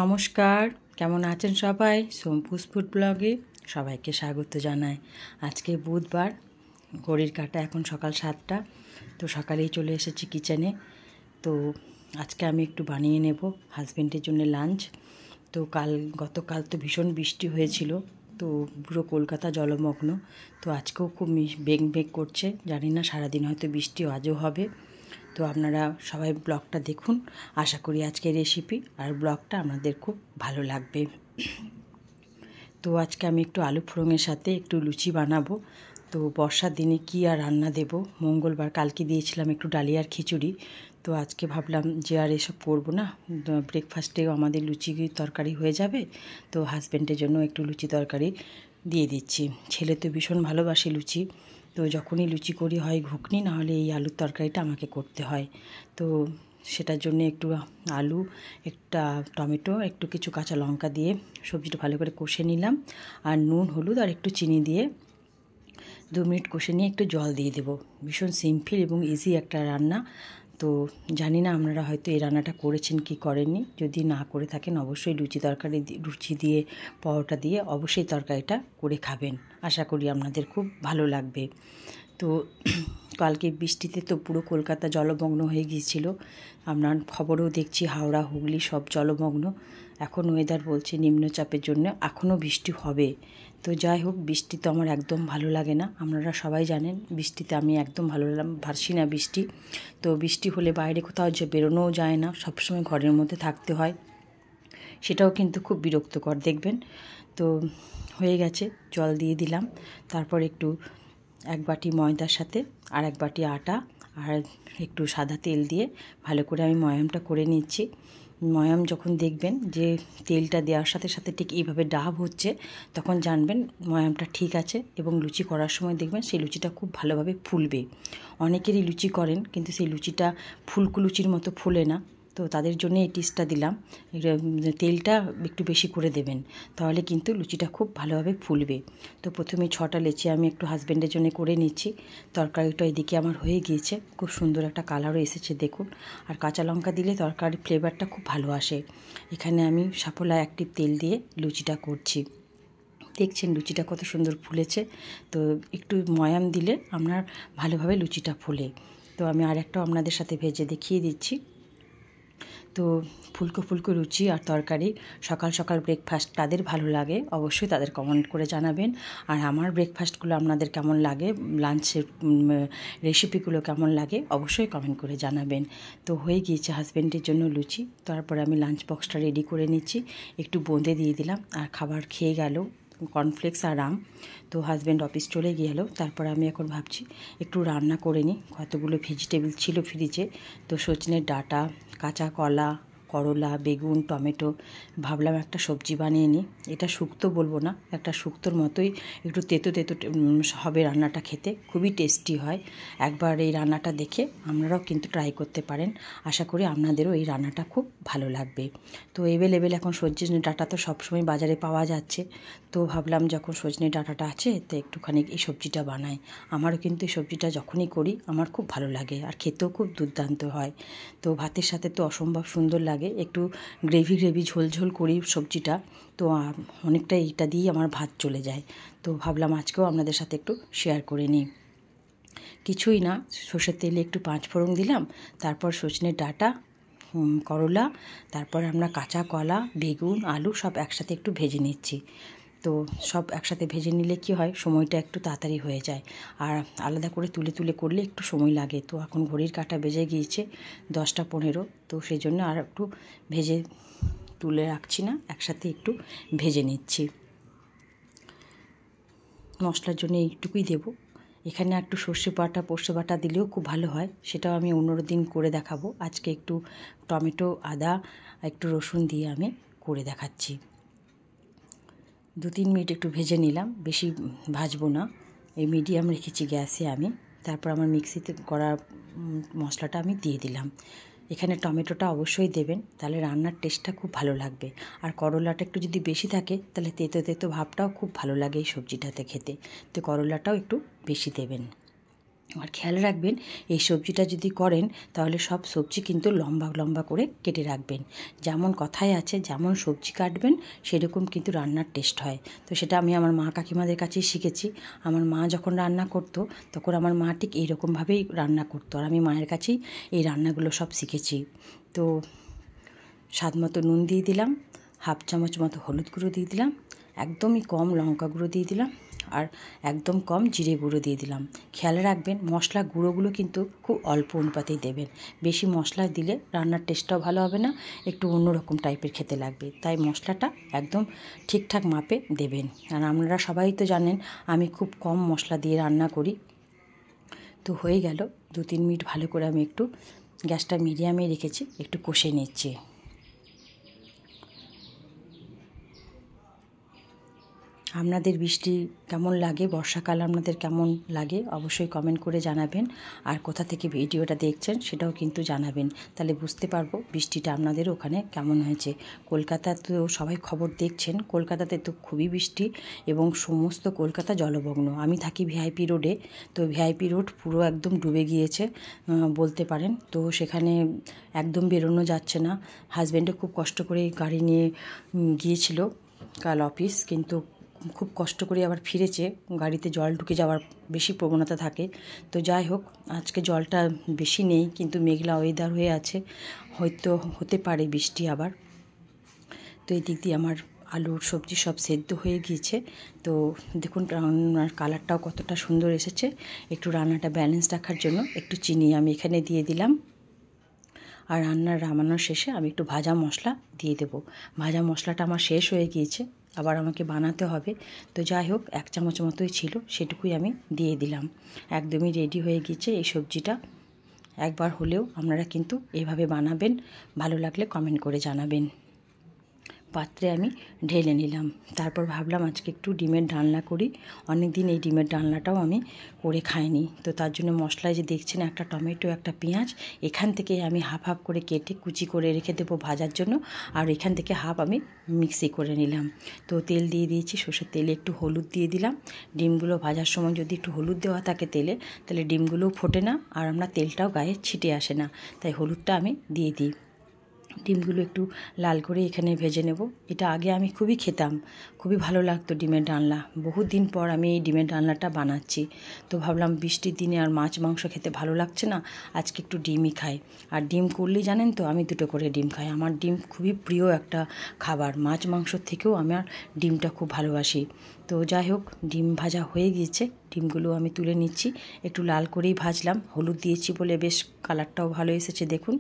নমস্কার, কেমন আছেন সবাই? সোমপুস ফুড ব্লগে সবাইকে স্বাগত জানাই। আজকে বুধবার, ঘড়ির কাঁটা এখন সকাল 7টা। তো সকালেই চলে এসেছি কিচেনে। তো আজকে আমি একটু বানিয়ে নেব হাজব্যান্ডের জন্য লাঞ্চ। তো গতকাল তো ভীষণ বৃষ্টি হয়েছিল, তো পুরো কলকাতা জলমগ্ন। তো আজকেও খুব মেঘ করছে, জানি না সারাদিন হয়তো বৃষ্টি আজও হবে। তো আপনারা সবাই ব্লগটা দেখুন, আশা করি আজকের রেসিপি আর ব্লগটা আপনাদের খুব ভালো লাগবে। তো আজকে আমি একটু আলু ফোড়নের সাথে একটু লুচি বানাবো। তো বর্ষার দিনে কি আর রান্না দেব, মঙ্গলবার কালকে দিয়েছিলাম একটু ডালিয়ার খিচুড়ি। তো আজকে ভাবলাম যে আর এসব করবো না, ব্রেকফাস্টেও আমাদের লুচি তরকারি হয়ে যাবে। তো হাজব্যান্ডের জন্য একটু লুচি তরকারি দিয়ে দিচ্ছি। ছেলে তো ভীষণ ভালোবাসে লুচি, তো যখনই লুচি করি হয় ঘুগনি, নাহলে এই আলুর তরকারিটা আমাকে করতে হয়। তো সেটার জন্য একটু আলু, একটা টমেটো, একটু কিছু কাঁচা লঙ্কা দিয়ে সবজিটা ভালো করে কষে নিলাম। আর নুন, হলুদ আর একটু চিনি দিয়ে 2 মিনিট কষে নিয়ে একটু জল দিয়ে দেবো। ভীষণ সিম্পল এবং ইজি একটা রান্না। তো জানি না আপনারা হয়তো এই রান্নাটা করেছেন কি করেননি। যদি না করে থাকেন অবশ্যই লুচি দিয়ে পরোটা দিয়ে অবশ্যই তরকারিটা করে খাবেন। আশা করি আপনাদের খুব ভালো লাগবে। তো কালকে বৃষ্টিতে তো পুরো কলকাতা জলমগ্ন হয়ে গিয়েছিল। আপনার খবরেও দেখছি হাওড়া, হুগলি সব জলমগ্ন। এখন ওয়েদার বলছে নিম্নচাপের জন্য এখনও বৃষ্টি হবে। তো যাই হোক, বৃষ্টি তো আমার একদম ভালো লাগে না, আপনারা সবাই জানেন। বৃষ্টিতে আমি একদম ভাসি না বৃষ্টি। তো বৃষ্টি হলে বাইরে কোথাও বেরোনোও যায় না, সবসময় ঘরের মধ্যে থাকতে হয়। সেটাও কিন্তু খুব বিরক্তকর, দেখবেন। তো হয়ে গেছে, জল দিয়ে দিলাম। তারপর একটু 1 বাটি ময়দার সাথে আর 1 বাটি আটা আর একটু সাদা তেল দিয়ে ভালো করে আমি ময়ামটা করে নিচ্ছি। ময়াম যখন দেখবেন যে তেলটা দেওয়ার সাথে সাথে ঠিক এইভাবে ডাব হচ্ছে, তখন জানবেন ময়ামটা ঠিক আছে। এবং লুচি করার সময় দেখবেন সেই লুচিটা খুব ভালোভাবে ফুলবে। অনেকেরই লুচি করেন কিন্তু সেই লুচিটা ফুলকো লুচির মতো ফুলে না। তো তাদের জন্য এই টিপসটা দিলাম, তেলটা একটু বেশি করে দেবেন, তাহলে কিন্তু লুচিটা খুব ভালোভাবে ফুলবে। তো প্রথমে 6টা লেচি আমি একটু হাজব্যান্ডের জন্য করে নিচ্ছি। তরকারিটা এদিকে আমার হয়ে গিয়েছে, খুব সুন্দর একটা কালারও এসেছে দেখুন। আর কাঁচা লঙ্কা দিলে তরকারির ফ্লেভারটা খুব ভালো আসে। এখানে আমি সাফোলা অ্যাক্টিভ তেল দিয়ে লুচিটা করছি। দেখছেন লুচিটা কত সুন্দর ফুলেছে। তো একটু ময়াম দিলে আপনার ভালোভাবে লুচিটা ফুলে। তো আমি আরেকটাও আপনাদের সাথে ভেজে দেখিয়ে দিচ্ছি। তো ফুলকো ফুলকো লুচি আর তরকারি সকাল সকাল ব্রেকফাস্ট তাদের ভালো লাগে, অবশ্যই তাদের কমেন্ট করে জানাবেন। আর আমার ব্রেকফাস্টগুলো আপনাদের কেমন লাগে, লাঞ্চের রেসিপিগুলো কেমন লাগে অবশ্যই কমেন্ট করে জানাবেন। তো হয়ে গিয়েছে হাজব্যান্ডের জন্য লুচি। তারপরে আমি লাঞ্চ বক্সটা রেডি করে নিচ্ছি, একটু বোঁদে দিয়ে দিলাম। আর খাবার খেয়ে গেল কর্নফ্লেক্স আর আম। তো হাজব্যান্ড অফিস চলে গেল। তারপর আমি এখন ভাবছি একটু রান্না করে নিই। কতগুলো ভেজিটেবল ছিল ফ্রিজে, তো সজনের ডাঁটা, কাঁচা কলা, করলা, বেগুন, টমেটো, ভাবলাম একটা সবজি বানিয়ে নিই। এটা শুক্তো বলবো না, একটা শুক্তোর মতোই একটু তেতো তেতো হবে রান্নাটা, খেতে খুবই টেস্টি হয়। একবার এই রান্নাটা দেখে আপনারাও কিন্তু ট্রাই করতে পারেন। আশা করি আপনাদেরও এই রান্নাটা খুব ভালো লাগবে। তো এভেলেবেল এখন সজনে ডাঁটা তো সবসময় বাজারে পাওয়া যাচ্ছে। তো ভাবলাম যখন সজনে ডাঁটাটা আছে তো একটুখানি এই সবজিটা বানাই। আমারও কিন্তু এই সবজিটা যখনই করি আমার খুব ভালো লাগে, আর খেতেও খুব দুর্দান্ত হয়। তো ভাতের সাথে তো অসম্ভব সুন্দর লাগে। একটু গ্রেভি ঝোল ঝোল করি সবজিটা, তো অনেকটা এইটা দিয়েই আমার ভাত চলে যায়। তো ভাবলাম আজকেও আপনাদের সাথে একটু শেয়ার করে নিই। কিছুই না, সর্ষের তেলে একটু 5 ফোড়ন দিলাম। তারপর সজনের ডাঁটা, করলা, তারপর আমরা কাঁচা কলা, বেগুন, আলু সব একসাথে একটু ভেজে নিচ্ছি। তো সব একসাথে ভেজে নিলে কি হয়, সময়টা একটু তাড়াতাড়ি হয়ে যায়। আর আলাদা করে তুলে তুলে করলে একটু সময় লাগে। তো এখন ঘড়ির কাঁটা বেজে গিয়েছে 10টা 15। তো সেই জন্য আর একটু ভেজে তুলে রাখছি না, একসাথে একটু ভেজে নিচ্ছি। মশলার জন্য এইটুকুই দেব। এখানে একটু সর্ষে বাটা, পোস্ত বাটা দিলেও খুব ভালো হয়, সেটাও আমি অন্য দিন করে দেখাবো। আজকে একটু টমেটো, আদা, একটু রসুন দিয়ে আমি করে দেখাচ্ছি। 2-3 মিনিট একটু ভেজে নিলাম, বেশি ভাজবো না, এই মিডিয়াম রেখেছি গ্যাসে আমি। তারপর আমার মিক্সিতে করা মশলাটা আমি দিয়ে দিলাম। এখানে টমেটোটা অবশ্যই দেবেন, তাহলে রান্নার টেস্টটা খুব ভালো লাগবে। আর করলাটা একটু যদি বেশি থাকে তাহলে তেতো তেতো ভাবটাও খুব ভালো লাগে এই সবজিটাতে খেতে। তো করলাটাও একটু বেশি দেবেন। আর খেয়াল রাখবেন এই সবজিটা যদি করেন তাহলে সব সবজি কিন্তু লম্বা লম্বা করে কেটে রাখবেন। যেমন কথায় আছে যেমন সবজি কাটবেন সেরকম কিন্তু রান্নার টেস্ট হয়। তো সেটা আমি আমার মা কাকিমাদের কাছেই শিখেছি। আমার মা যখন রান্না করতো তখন আমার মা ঠিক এইরকমভাবেই রান্না করতো, আর আমি মায়ের কাছেই এই রান্নাগুলো সব শিখেছি। তো স্বাদ মতো নুন দিয়ে দিলাম, হাফ চামচ মতো হলুদ গুঁড়ো দিয়ে দিলাম, একদমই কম লঙ্কা গুঁড়ো দিয়ে দিলাম, আর একদম কম জিরে গুঁড়ো দিয়ে দিলাম। খেয়াল রাখবেন মশলা গুঁড়োগুলো কিন্তু খুব অল্প অনুপাতেই দেবেন। বেশি মশলা দিলে রান্নার টেস্টটাও ভালো হবে না, একটু অন্যরকম টাইপের খেতে লাগবে। তাই মশলাটা একদম ঠিকঠাক মাপে দেবেন। আর আপনারা সবাই তো জানেন আমি খুব কম মশলা দিয়ে রান্না করি। তো হয়ে গেল, 2-3 মিনিট ভালো করে আমি একটু গ্যাসটা মিডিয়ামে রেখেছি, একটু কষে নিচ্ছি। আপনাদের বৃষ্টি কেমন লাগে, বর্ষাকাল আপনাদের কেমন লাগে অবশ্যই কমেন্ট করে জানাবেন। আর কোথা থেকে ভিডিওটা দেখছেন সেটাও কিন্তু জানাবেন, তাহলে বুঝতে পারবো বৃষ্টিটা আপনাদের ওখানে কেমন হয়েছে। কলকাতা তো সবাই খবর দেখছেন, কলকাতাতে তো খুবই বৃষ্টি এবং সমস্ত কলকাতা জলমগ্ন। আমি থাকি ভিআইপি রোডে, তো ভিআইপি রোড পুরো একদম ডুবে গিয়েছে বলতে পারেন। তো সেখানে একদম বেরোনো যাচ্ছে না। হাজব্যান্ডও খুব কষ্ট করে গাড়ি নিয়ে গিয়েছিল কাল অফিস, কিন্তু খুব কষ্ট করে আবার ফিরেছে। গাড়িতে জল ঢুকে যাওয়ার বেশি প্রবণতা থাকে। তো যাই হোক, আজকে জলটা বেশি নেই, কিন্তু মেঘলা ওয়েদার হয়ে আছে, হয়তো হতে পারে বৃষ্টি আবার। তো এই দিক দিয়ে আমার আলুর সবজি সব সেদ্ধ হয়ে গিয়েছে। তো দেখুন রান্নার কালারটাও কতটা সুন্দর এসেছে। একটু রান্নাটা ব্যালেন্স রাখার জন্য একটু চিনি আমি এখানে দিয়ে দিলাম। আর নামানোর শেষে আমি একটু ভাজা মশলা দিয়ে দেবো। ভাজা মশলাটা আমার শেষ হয়ে গিয়েছে, আবার আমাকে বানাতে হবে। তো যাই হোক, 1 চামচ মতোই ছিল, সেটুকুই আমি দিয়ে দিলাম। একদমই রেডি হয়ে গিয়েছে এই সবজিটা। একবার হলেও আপনারা কিন্তু এভাবে বানাবেন, ভালো লাগলে কমেন্ট করে জানাবেন। পাত্রে আমি ঢেলে নিলাম। তারপর ভাবলাম আজকে একটু ডিমের ডালনা করি। অনেক দিন এই ডিমের ডালনাটাও আমি করে খাইনি। তো তার জন্য মশলায় যে দেখছেন একটা টমেটো, একটা পেঁয়াজ, এখান থেকে আমি হাফ হাফ করে কেটে কুচি করে রেখে দেবো ভাজার জন্য। আর এখান থেকে হাফ আমি মিক্সি করে নিলাম। তো তেল দিয়ে দিয়েছি, সর্ষের তেলে একটু হলুদ দিয়ে দিলাম। ডিমগুলো ভাজার সময় যদি একটু হলুদ দেওয়া থাকে তেলে, তাহলে ডিমগুলোও ফোটে না আর আমরা তেলটাও গায়ে ছিটে আসে না। তাই হলুদটা আমি দিয়ে দিই। ডিমগুলো একটু লাল করে এখানে ভেজে নেব। এটা আগে আমি খুবই খেতাম, খুবই ভালো লাগতো ডিমের ডালনা। বহুত দিন পর আমি এই ডিমের ডালনাটা বানাচ্ছি। তো ভাবলাম বৃষ্টির দিনে আর মাছ মাংস খেতে ভালো লাগছে না, আজকে একটু ডিমই খাই। আর ডিম করলেই জানেন তো আমি 2টো করে ডিম খাই। আমার ডিম খুবই প্রিয় একটা খাবার, মাছ মাংসর থেকেও আমার ডিমটা খুব ভালোবাসি। তো যাই হোক, ডিম ভাজা হয়ে গিয়েছে, ডিমগুলো আমি তুলে নিচ্ছি। একটু লাল করেই ভাজলাম, হলুদ দিয়েছি বলে বেশ কালারটাও ভালো এসেছে দেখুন।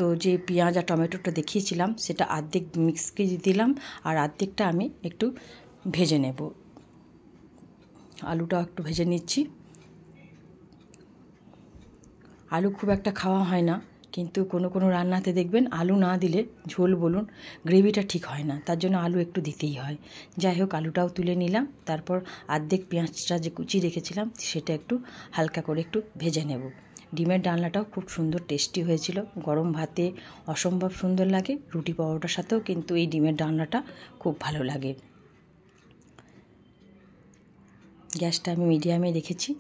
তো যে পেঁয়াজ আর টমেটোটা দেখিয়েছিলাম সেটা অর্ধেক মিক্সকে দিলাম, আর অর্ধেকটা আমি একটু ভেজে নেব। আলুটাও একটু ভেজে নিচ্ছি। আলু খুব একটা খাওয়া হয় না, কিন্তু কোনো কোনো রান্নাতে দেখবেন আলু না দিলে ঝোল বলুন গ্রেভিটা ঠিক হয় না, তার জন্য আলু একটু দিতেই হয়। যাই হোক, আলুটাও তুলে নিলাম। তারপর অর্ধেক পেঁয়াজটা যে কুচি রেখেছিলাম সেটা একটু হালকা করে একটু ভেজে নেব। ডিমের ডালনাটাও খুব সুন্দর টেস্টি হয়েছিল, গরম ভাতে অসম্ভব সুন্দর লাগে, রুটি পরোটার সাথেও কিন্তু এই ডিমের ডালনাটা খুব ভালো লাগে। গ্যাসটা আমি মিডিয়ামে রেখেছি।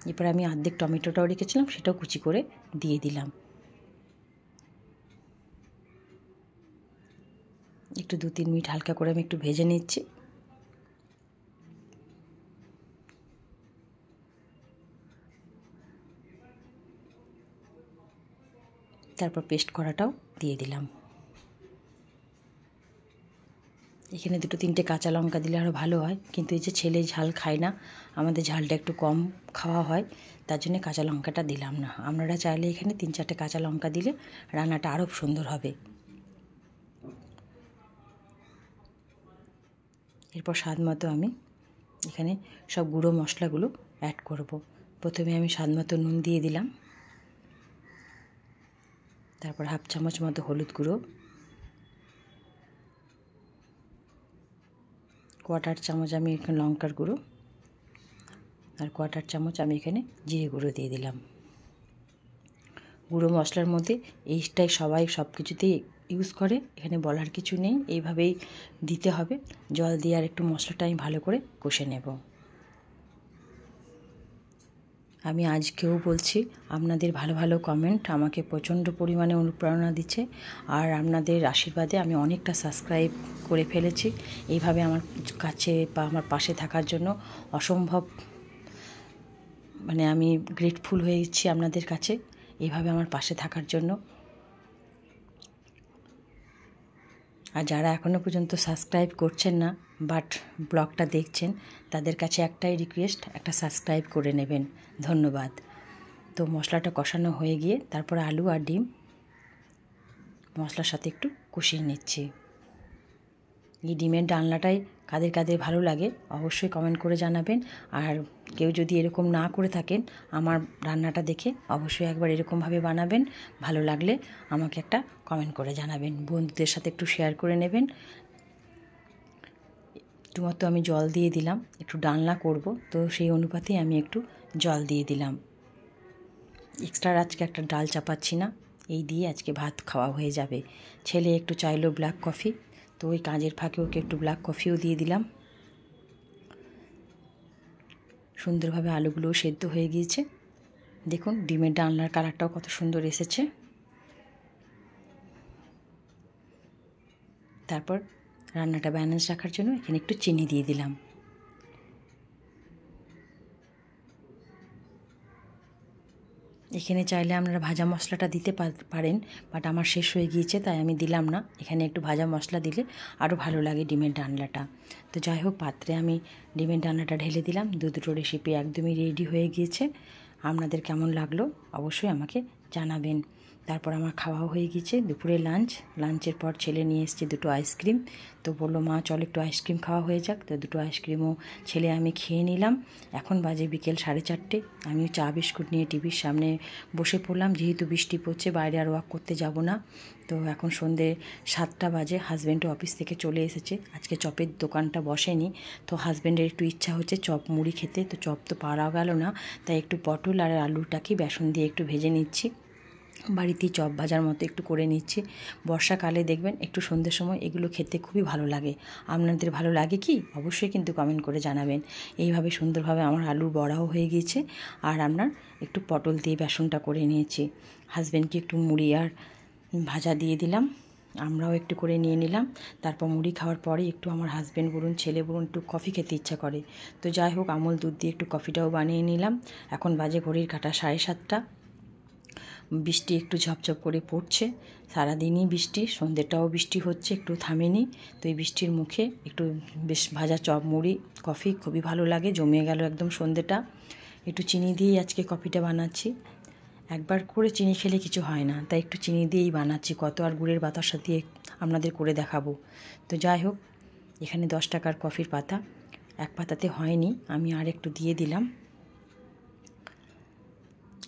এরপর আমি অর্ধেক টমেটোটাও রেখেছিলাম, সেটাও কুচি করে দিয়ে দিলাম। একটু 2-3 মিনিট হালকা করে আমি একটু ভেজে নিচ্ছি। তারপর পেস্ট করাটাও দিয়ে দিলাম। এখানে 2-3টে কাঁচা লঙ্কা দিলে আরও ভালো হয়, কিন্তু এই যে ছেলে ঝাল খায় না, আমাদের ঝালটা একটু কম খাওয়া হয়, তার জন্য কাঁচা লঙ্কাটা দিলাম না। আপনারা চাইলে এখানে 3-4টে কাঁচা লঙ্কা দিলে রান্নাটা আরও সুন্দর হবে। এরপর স্বাদ মতো আমি এখানে সব গুঁড়ো মশলাগুলো অ্যাড করব। প্রথমে আমি স্বাদ মতো নুন দিয়ে দিলাম, তারপর হাফ চামচ মতো হলুদ গুঁড়ো, 1/4 চামচ আমি এখানে লঙ্কার গুঁড়ো, আর 1/4 চামচ আমি এখানে জিরে গুঁড়ো দিয়ে দিলাম। গুঁড়ো মশলার মধ্যে এইটাই সবাই সব কিছুতেই ইউজ করে, এখানে বলার কিছু নেই, এইভাবেই দিতে হবে। জল দিয়ে আর একটু মশলাটা আমি ভালো করে কষে নেব। আমি আজকেও বলছি, আপনাদের ভালো ভালো কমেন্ট আমাকে প্রচণ্ড পরিমাণে অনুপ্রেরণা দিচ্ছে, আর আপনাদের আশীর্বাদে আমি অনেকটা সাবস্ক্রাইব করে ফেলেছি। এইভাবে আমার কাছে বা আমার পাশে থাকার জন্য অসম্ভব আমি গ্রেটফুল হয়েছি আপনাদের কাছে, এইভাবে আমার পাশে থাকার জন্য। আর যারা এখনও পর্যন্ত সাবস্ক্রাইব করছেন না বাট ব্লগটা দেখছেন, তাদের কাছে একটাই রিকোয়েস্ট, একটা সাবস্ক্রাইব করে নেবেন। ধন্যবাদ। তো মশলাটা কষানো হয়ে গিয়ে তারপর আলু আর ডিম মশলার সাথে একটু কষিয়ে নিচ্ছি। এই ডিমের ডালনাটাই কাদের কাদের ভালো লাগে অবশ্যই কমেন্ট করে জানাবেন। আর কেউ যদি এরকম না করে থাকেন, আমার রান্নাটা দেখে অবশ্যই একবার এরকমভাবে বানাবেন। ভালো লাগলে আমাকে একটা কমেন্ট করে জানাবেন, বন্ধুদের সাথে একটু শেয়ার করে নেবেন। একটু মতো আমি জল দিয়ে দিলাম, একটু ডালনা করব তো সেই অনুপাতেই আমি একটু জল দিয়ে দিলাম। এক্সট্রা আজকে একটা ডাল চাপাচ্ছি না, এই দিয়ে আজকে ভাত খাওয়া হয়ে যাবে। ছেলে একটু চাইলো ব্ল্যাক কফি, তো ওই কাজের ফাঁকে ওকে একটু ব্ল্যাক কফিও দিয়ে দিলাম। সুন্দরভাবে আলুগুলোও সেদ্ধ হয়ে গিয়েছে। দেখুন ডিমের ডালনার কালারটাও কত সুন্দর এসেছে। তারপর রান্নাটা ব্যালেন্স রাখার জন্য এখানে একটু চিনি দিয়ে দিলাম। এখানে চাইলে আপনারা ভাজা মশলাটা দিতে পারেন, বাট আমার শেষ হয়ে গিয়েছে তাই আমি দিলাম না। এখানে একটু ভাজা মশলা দিলে আরও ভালো লাগে ডিমের ডালনাটা। তো যাই হোক, পাত্রে আমি ডিমের ডালনাটা ঢেলে দিলাম। দুটো রেসিপি একদমই রেডি হয়ে গিয়েছে। আপনাদের কেমন লাগলো অবশ্যই আমাকে জানাবেন। তারপর আমার খাওয়াও হয়ে গিয়েছে। দুপুরে লাঞ্চের পর ছেলে নিয়ে এসেছে দুটো আইসক্রিম, তো বললো মা চল একটু আইসক্রিম খাওয়া হয়ে যাক। তো দুটো আইসক্রিমও ছেলে আমি খেয়ে নিলাম। এখন বাজে বিকেল 4:30। আমিও চা বিস্কুট নিয়ে টিভির সামনে বসে পড়লাম, যেহেতু বৃষ্টি পড়ছে বাইরে আর ওয়াক করতে যাব না। তো এখন সন্ধে 7টা বাজে। হাজব্যান্ডও অফিস থেকে চলে এসেছে। আজকে চপের দোকানটা বসেনি, তো হাজব্যান্ডের একটু ইচ্ছা হচ্ছে চপ মুড়ি খেতে। তো চপ তো পারা গেল না, তাই একটু পটল আর আলুটাকে বেসন দিয়ে একটু ভেজে নিচ্ছি। বাড়িতেই চপ ভাজার মতো একটু করে নিচ্ছি। বর্ষাকালে দেখবেন একটু সন্ধ্যের সময় এগুলো খেতে খুবই ভালো লাগে। আপনাদের ভালো লাগে কি অবশ্যই কিন্তু কমেন্ট করে জানাবেন। এইভাবে সুন্দরভাবে আমার আলুর বড়াও হয়ে গিয়েছে, আর আপনার একটু পটল দিয়ে বেসনটা করে নিয়েছি। হাজব্যান্ডকে একটু মুড়ি আর ভাজা দিয়ে দিলাম, আমরাও একটু করে নিয়ে নিলাম। তারপর মুড়ি খাওয়ার পরে একটু আমার হাজব্যান্ড বলুন ছেলে বলুন একটু কফি খেতে ইচ্ছা করে। তো যাই হোক, আমুল দুধ দিয়ে একটু কফিটাও বানিয়ে নিলাম। এখন বাজে ঘড়ির কাঁটা 7:30। বৃষ্টি একটু ঝপঝপ করে পড়ছে, সারাদিনই বৃষ্টি, সন্ধ্যেটাও বৃষ্টি হচ্ছে, একটু থামেনি। তো এই বৃষ্টির মুখে একটু বেশ ভাজা চপ মুড়ি কফি খুবই ভালো লাগে, জমিয়ে গেল একদম সন্ধ্যেটা। একটু চিনি দিয়েই আজকে কফিটা বানাচ্ছি। একবার করে চিনি খেলে কিছু হয় না, তাই একটু চিনি দিয়েই বানাচ্ছি, কত আর গুড়ের বাতাসা দিয়ে আপনাদের করে দেখাবো। তো যাই হোক, এখানে 10 টাকার কফির পাতা, এক পাতাতে হয়নি, আমি আর একটু দিয়ে দিলাম।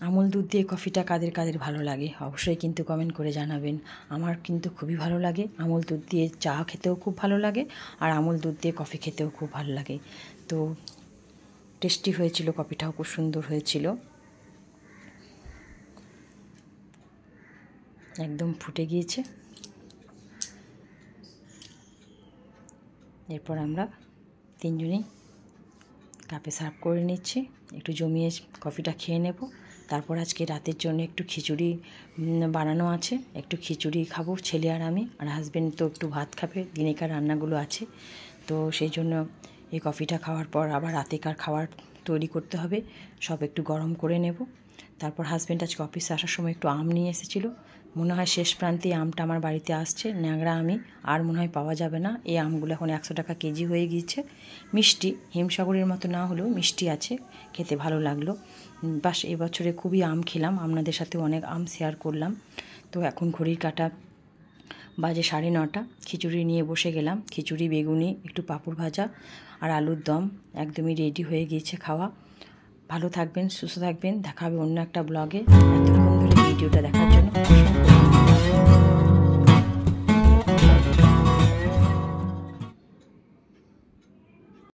আমুল দুধ দিয়ে কফিটা কাদের কাদের ভালো লাগে অবশ্যই কিন্তু কমেন্ট করে জানাবেন। আমার কিন্তু খুবই ভালো লাগে, আমুল দুধ দিয়ে চা খেতেও খুব ভালো লাগে, আর আমুল দুধ দিয়ে কফি খেতেও খুব ভালো লাগে। তো টেস্টি হয়েছিল, কফিটাও খুব সুন্দর হয়েছিল, একদম ফুটে গিয়েছে। এরপর আমরা তিনজনেই কাপে সার্ভ করে নিচ্ছি, একটু জমিয়ে কফিটা খেয়ে নেব। তারপর আজকে রাতের জন্য একটু খিচুড়ি বানানো আছে, একটু খিচুড়ি খাবো ছেলে আর আমি, আর হাজব্যান্ড তো একটু ভাত খাবে, দিনেকার রান্নাগুলো আছে। তো সেই জন্য এই কফিটা খাওয়ার পর আবার রাতেকার খাবার তৈরি করতে হবে, সব একটু গরম করে নেব। তারপর হাজব্যান্ড আজকে অফিসে আসার সময় একটু আম নিয়ে এসেছিলো। মনে হয় শেষ প্রান্তে আমটা আমার বাড়িতে আসছে, ন্যাংরা আমি আর মনে হয় পাওয়া যাবে না। এই আমগুলো এখন 100 টাকা কেজি হয়ে গিয়েছে। মিষ্টি, হিমসাগরের মতো না হলেও মিষ্টি আছে, খেতে ভালো লাগলো। বাস এবছরে খুবই আম খেলাম, আপনাদের সাথে অনেক আম শেয়ার করলাম। তো এখন ঘড়ির কাঁটা বাজে 9:30, খিচুড়ি নিয়ে বসে গেলাম। খিচুড়ি, বেগুনি, একটু পাঁপড় ভাজা আর আলুর দম একদমই রেডি হয়ে গিয়েছে খাওয়া। ভালো থাকবেন, সুস্থ থাকবেন, দেখা হবে অন্য একটা ব্লগে। এতক্ষণ ধরে ভিডিওটা দেখার জন্য অসংখ্য ধন্যবাদ।